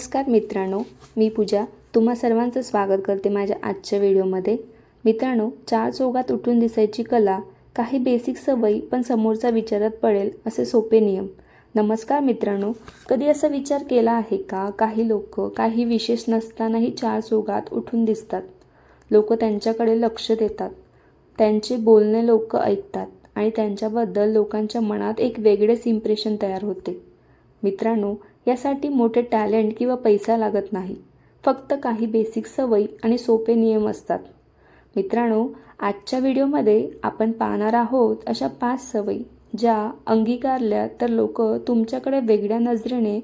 नमस्कार मित्रांनो, मी पूजा तुम्हा सर्वांचं स्वागत करते माझ्या आजच्या व्हिडिओमध्ये। मित्रांनो, चार चौघात उठून दिसायची कला, काही बेसिक सवयी पण समोरचा विचारात पडेल असे सोपे नियम। नमस्कार मित्रांनो, कधी असा विचार केला आहे का, काही लोक काही विशेष नसतानाही चार चौघात उठून दिसतात। लोक त्यांच्याकडे लक्ष देतात, त्यांचे बोलणे लोक ऐकतात आणि त्यांच्याबद्दल लोकांच्या मनात एक वेगळेच इम्प्रेशन तयार होते। मित्रांनो, यासाठी मोठे टॅलेंट किंवा पैसा लागत नाही, फक्त काही बेसिक सवयी आणि सोपे नियम असतात। मित्रांनो, आजच्या व्हिडिओमध्ये आपण पाहणार आहोत अशा 5 सवयी ज्या अंगीकारल्या तर लोक तुमच्याकडे वेगळ्या नजरेने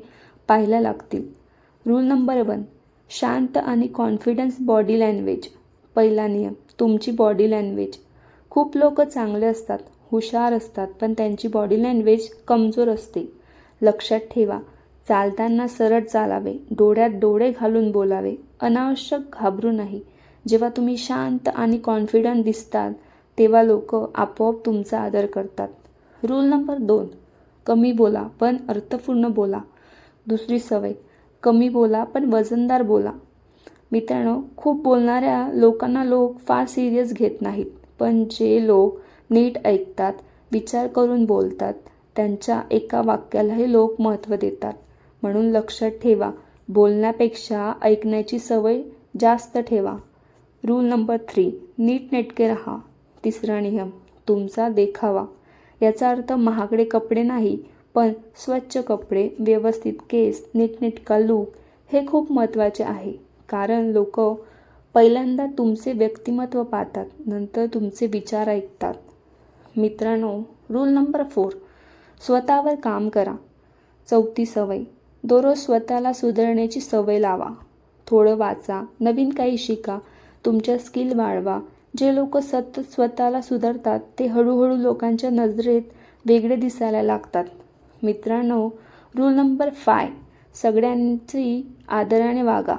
पाहायला लागतील। रूल नंबर 1, शांत आणि कॉन्फिडन्स बॉडी लँग्वेज। पहिला नियम, तुमची बॉडी लँग्वेज। खूप लोक चांगले असतात, हुशार असतात, पण त्यांची बॉडी लँग्वेज कमजोर असते। लक्षात ठेवा, चालताना सरळ चालावे, डोळ्यात डोळे घालून बोलावे, अनावश्यक घाबरू नाही। जेव्हा तुम्ही शांत आणि कॉन्फिडंट दिसतात तेव्हा लोक आपोआप तुमचा आदर करतात। रूल नंबर 2, कमी बोला पण अर्थपूर्ण बोला। दुसरी सवय, कमी बोला पण वजनदार बोला। मित्रांनो, खूप बोलणाऱ्या लोकांना लोक फार सिरियस घेत नाहीत, पण जे लोक नीट ऐकतात, विचार करून बोलतात, त्यांच्या एका वाक्यालाही लोक महत्त्व देतात। म्हणून लक्षात ठेवा, बोलण्यापेक्षा ऐकण्याची सवय जास्त ठेवा। रूल नंबर 3, नीटनेटके राहा। तिसरा नियम, तुमचा देखावा। याचा अर्थ महागडे कपडे नाही, पण स्वच्छ कपडे, व्यवस्थित केस, नीटनेटका लूक हे खूप महत्त्वाचे आहे। कारण लोक पहिल्यांदा तुमचे व्यक्तिमत्व पाहतात, नंतर तुमचे विचार ऐकतात। मित्रांनो, रूल नंबर 4, स्वतःवर काम करा। चौथी सवय, दररोज स्वतःला सुधारण्याची सवय लावा। थोडं वाचा, नवीन काही शिका, तुमच्या स्किल वाढवा। जे लोक सतत स्वतःला सुधारतात ते हळूहळू लोकांच्या नजरेत वेगळे दिसायला लागतात। मित्रांनो, रूल नंबर 5, सगळ्यांची आदराने वागा।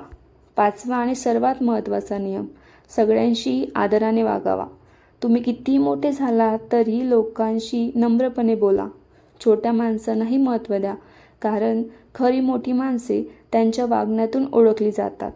पाचवा आणि सर्वात महत्त्वाचा नियम, सगळ्यांशी आदराने वागावा। तुम्ही कितीही मोठे झालात तरी लोकांशी नम्रपणे बोला। छोट्या माणसांनाही महत्त्व द्या, कारण खरी मोठी माणसे त्यांच्या वागण्यातून ओळखली जातात।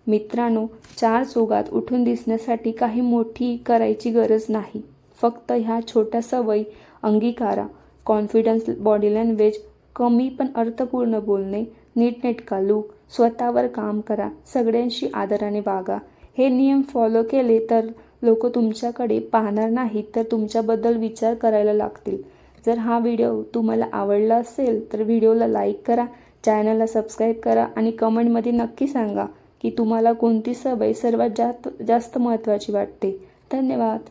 मित्रांनो, चार चौघात उठून दिसण्यासाठी काही मोठी करायची गरज नाही, फक्त ह्या छोट्या सवयी अंगीकारा। कॉन्फिडन्स बॉडी लँग्वेज, कमी पण अर्थपूर्ण बोलणे, नीटनेटका लूक, स्वतःवर काम करा, सगळ्यांशी आदराने वागा। हे नियम फॉलो केले तर लोक तुमच्याकडे पाहणार नाहीत तर तुमच्याबद्दल विचार करायला लागतील। जर हा व्हिडिओ तुम्हाला आवडला असेल तर व्हिडिओला लाईक करा, चॅनलला सबस्क्राईब करा आणि कमेंटमध्ये नक्की सांगा की तुम्हाला कोणती सवय सर्वात जास्त महत्त्वाची वाटते। धन्यवाद।